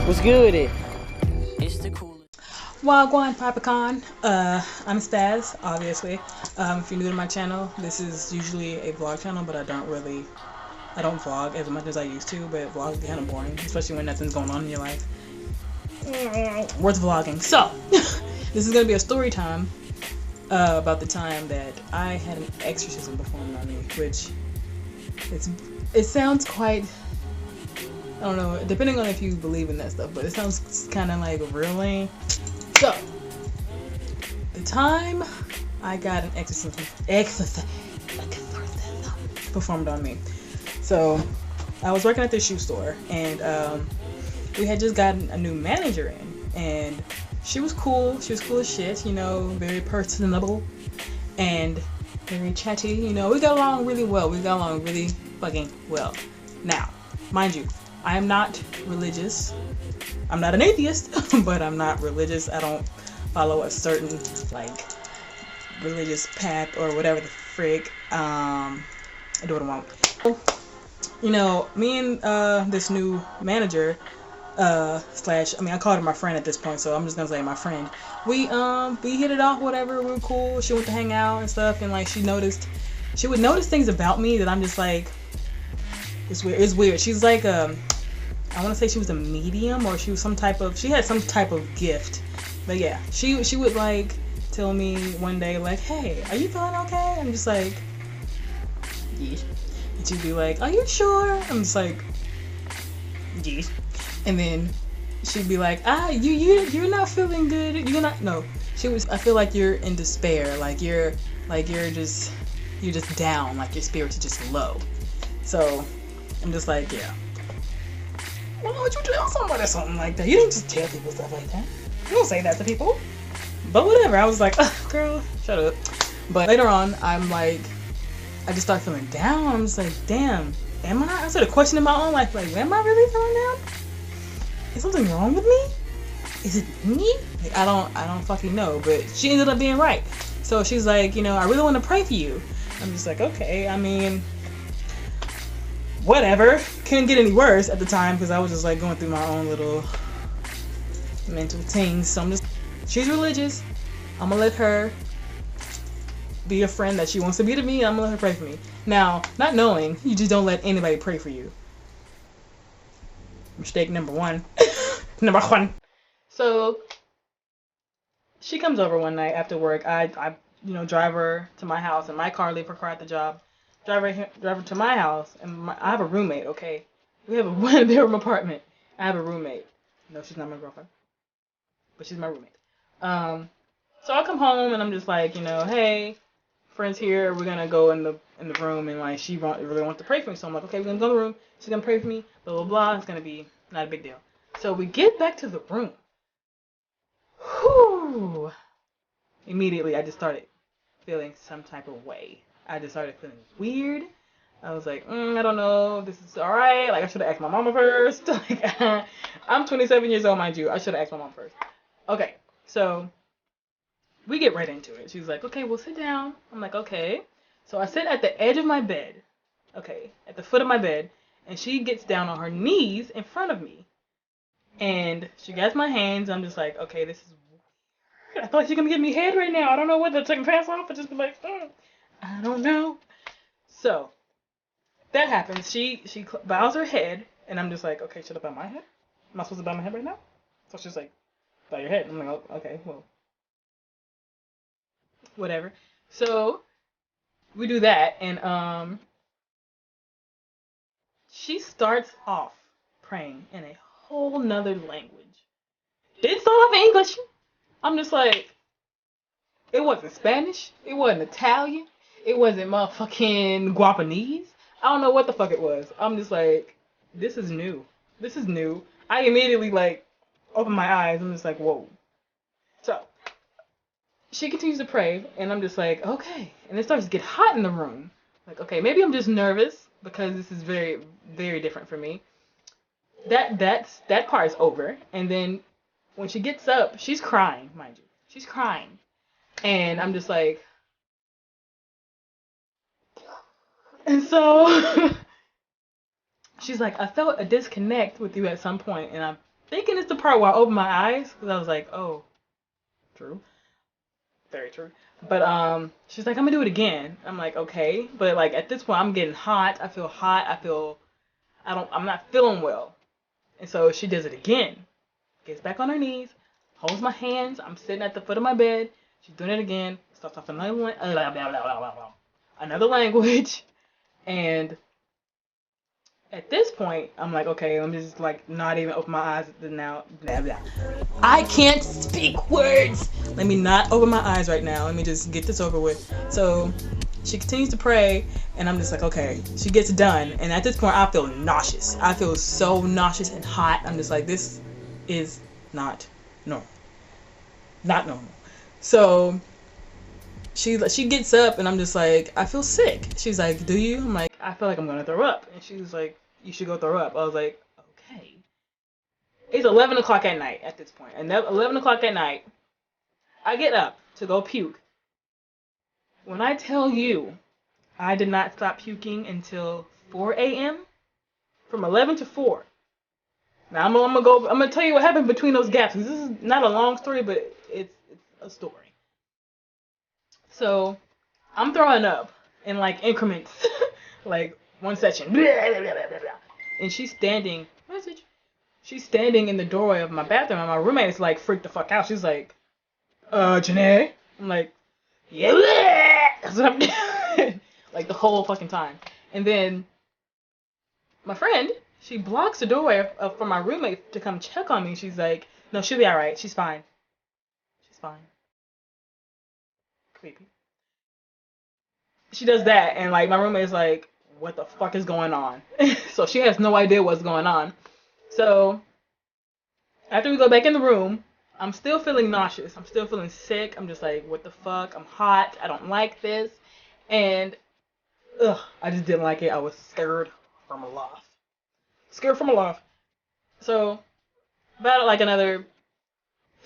What's good? Wagwan Popicon. I'm Spaz, obviously. If you're new to my channel, this is usually a vlog channel, but I don't vlog as much as I used to, but vlogs get kind of boring, especially when nothing's going on in your life. Worth vlogging. So, this is going to be a story time about the time that I had an exorcism performed on me, which it sounds quite, I don't know, depending on if you believe in that stuff, but it sounds kind of like really. So, the time I got an exorcism performed on me. So, I was working at this shoe store, and we had just gotten a new manager in, and she was cool. She was cool as shit, you know, very personable and very chatty. You know, we got along really well. We got along really fucking well. Now, mind you, I am not religious. I'm not an atheist, but I'm not religious. I don't follow a certain, like, religious path or whatever the frick. I do what I want. You know, me and this new manager, I called her my friend at this point, so I'm just gonna say my friend. We hit it off, whatever. We were cool. She went to hang out and stuff, and like she would notice things about me that I'm just like, it's weird. It's weird. She's like I want to say she was a medium, or she had some type of gift. But yeah, she would like tell me one day like, hey, are you feeling okay? I'm just like, yeah. And she'd be like, are you sure? I'm just like, yeah. And then she'd be like, you're not feeling good. You're not. No, I feel like you're in despair. Like you're just down. Like your spirits are just low. So I'm just like, yeah. Why would you tell somebody something like that? You don't just tell people stuff like that. You don't say that to people. But whatever. I was like, girl, shut up. But later on, I'm like, I just start feeling down. I'm just like, damn, am I? I started questioning my own life. Like, am I really feeling down? Is something wrong with me? Is it me? Like, I don't fucking know. But she ended up being right. So she's like, you know, I really want to pray for you. I'm just like, okay. I mean, whatever. Couldn't get any worse at the time because I was just like going through my own little mental things. So she's religious. I'm gonna let her be a friend that she wants to be to me. I'm gonna let her pray for me. Now, not knowing, you just don't let anybody pray for you. Mistake number one. Number one. So she comes over one night after work. I drive her to my house in my car, leave her car at the job. Drive her to my house, and I have a roommate. Okay, we have a one-bedroom apartment. I have a roommate. No, she's not my girlfriend, but she's my roommate. So I come home and I'm just like, you know, hey, friends here. We're gonna go in the room, and like she really wants to pray for me. So I'm like, okay, we're gonna go in the room. She's gonna pray for me. Blah blah blah. It's gonna be not a big deal. So we get back to the room. Whew. Immediately, I just started feeling some type of way. I just started feeling weird. I was like, I don't know if this is alright. Like, I should have asked my mama first. Like, I'm 27 years old, mind you. I should have asked my mom first. Okay, so we get right into it. She's like, okay, we'll sit down. I'm like, okay. So I sit at the edge of my bed. Okay, at the foot of my bed. And she gets down on her knees in front of me. And she grabs my hands. I'm just like, okay, this is weird. I thought she was going to give me head right now. I don't know whether to take my pants off or just be like, I don't know. So that happens. She bows her head, and I'm just like, okay, should I bow my head? Am I supposed to bow my head right now? So she's like, bow your head. I'm like, oh, okay, well, whatever. So we do that, and she starts off praying in a whole nother language. Didn't start off in English. I'm just like, it wasn't Spanish. It wasn't Italian. It wasn't motherfucking Guapanese. I don't know what the fuck it was. I'm just like, this is new. This is new. I immediately like open my eyes. I'm just like, whoa. So she continues to pray, and I'm just like, okay. And it starts to get hot in the room. Like, okay, maybe I'm just nervous because this is very, very different for me. That part is over, and then when she gets up, she's crying, mind you. She's crying, and I'm just like, and so she's like, I felt a disconnect with you at some point, and I thinking it's the part where I opened my eyes, because I was like, oh, true. Very true. But she's like, I'm gonna do it again. I'm like, okay. But like at this point I'm getting hot. I feel hot. I'm not feeling well. And so she does it again. Gets back on her knees, holds my hands. I'm sitting at the foot of my bed. She's doing it again. Starts off another language. And at this point, I'm like, okay, let me just like not even open my eyes now. Blah, blah. I can't speak words. Let me not open my eyes right now. Let me just get this over with. So she continues to pray, and I'm just like, okay. She gets done, and at this point, I feel nauseous. I feel so nauseous and hot. I'm just like, this is not normal. Not normal. So she gets up, and I'm just like, I feel sick. She's like, do you? I'm like, I feel like I'm gonna throw up. And she was like, you should go throw up. I was like, okay. It's 11 o'clock at night at this point. And 11 o'clock at night, I get up to go puke. When I tell you, I did not stop puking until 4 a.m. From 11 to 4. Now I'm gonna tell you what happened between those gaps. This is not a long story, but it's a story. So I'm throwing up in like increments, like one section, and she's standing. Message. She's standing in the doorway of my bathroom, and my roommate is like freaked the fuck out. She's like, Janae? I'm like, yeah, that's what I'm doing. Like the whole fucking time. And then my friend, she blocks the doorway for my roommate to come check on me. She's like, no, she'll be alright. She's fine. She's fine. Creepy. She does that, and like my roommate's like, what the fuck is going on? So she has no idea what's going on. So after we go back in the room, I'm still feeling nauseous. I'm still feeling sick. I'm just like, what the fuck? I'm hot. I don't like this. And I just didn't like it. I was scared from a laugh. Scared from a laugh. So about like another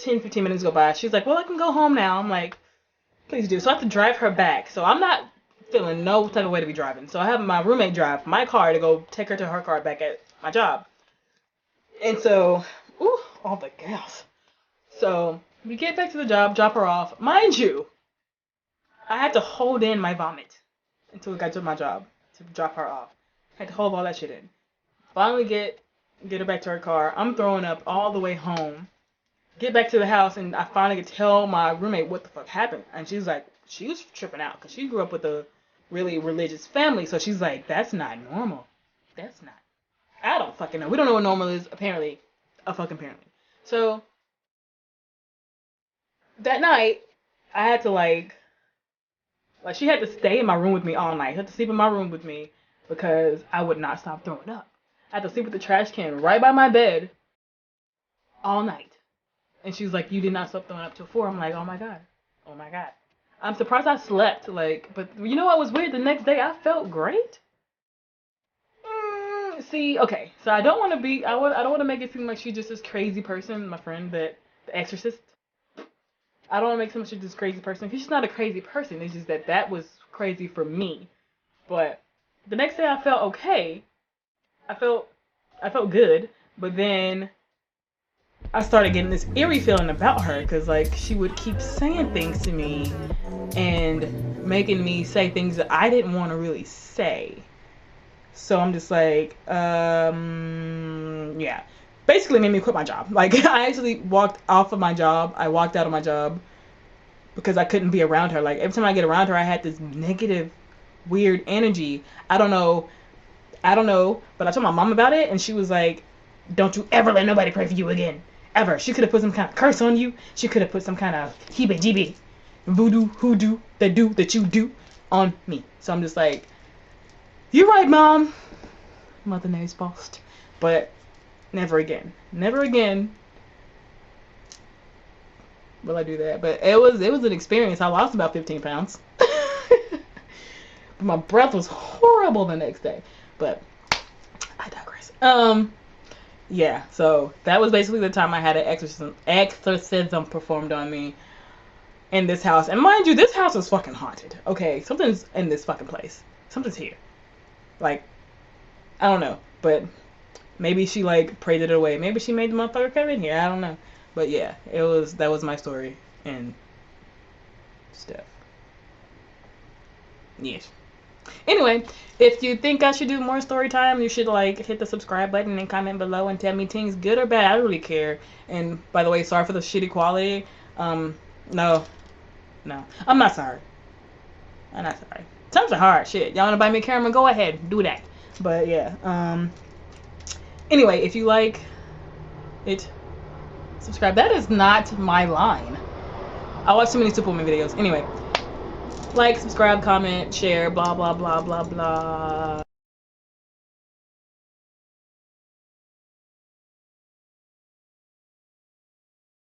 10-15 minutes go by. She's like, well, I can go home now. I'm like, please do. So I have to drive her back. So I'm not feeling no type of way to be driving. So I have my roommate drive my car to go take her to her car back at my job. And so, all the gas. So we get back to the job, drop her off. Mind you, I had to hold in my vomit until we got to my job to drop her off. I had to hold all that shit in. Finally get her back to her car. I'm throwing up all the way home. Get back to the house, and I finally get to tell my roommate what the fuck happened. And she's like, she was tripping out because she grew up with a really religious family. So she's like, that's not normal. That's not. I don't fucking know. We don't know what normal is. Apparently. So that night, I had to like she had to stay in my room with me all night. She had to sleep in my room with me because I would not stop throwing up. I had to sleep with the trash can right by my bed all night. And she was like, you did not stop throwing up till 4. I'm like, oh my god. I'm surprised I slept. But you know what was weird? The next day I felt great. See, okay. So I don't want to make it seem like she's just this crazy person, my friend, the exorcist. I don't want to make it seem like she's this crazy person, because she's not a crazy person. It's just that was crazy for me. But the next day I felt okay. I felt good, but then I started getting this eerie feeling about her, because like she would keep saying things to me and making me say things that I didn't want to really say. So I'm just like, yeah. Basically made me quit my job. Like, I actually walked off of my job. I walked out of my job because I couldn't be around her. Like, every time I get around her, I had this negative, weird energy. I don't know, but I told my mom about it, and she was like, don't you ever let nobody pray for you again. Ever. She could have put some kind of curse on you. She could have put some kind of heebie-jeebie, voodoo, hoodoo, that you do on me. So I'm just like, you're right, Mom. Mother Name's bossed. But never again. Never again will I do that. But it was an experience. I lost about 15 pounds. But my breath was horrible the next day. But I digress. Yeah, so that was basically the time I had an exorcism performed on me in this house. And mind you, this house is fucking haunted. Okay, something's in this fucking place. Something's here. Like, I don't know, but Maybe she like prayed it away. Maybe she made the motherfucker come in here. I don't know. But yeah, that was my story and stuff. Yes. Anyway, if you think I should do more story time, you should like hit the subscribe button and comment below and tell me things good or bad. I don't really care. And by the way, sorry for the shitty quality. No, I'm not sorry. I'm not sorry. Times are hard. Shit, y'all wanna buy me a camera? Go ahead, do that. But yeah. Anyway, if you like it, subscribe. That is not my line. I watch too many Superwoman videos. Anyway. Like, subscribe, comment, share, blah, blah, blah, blah, blah.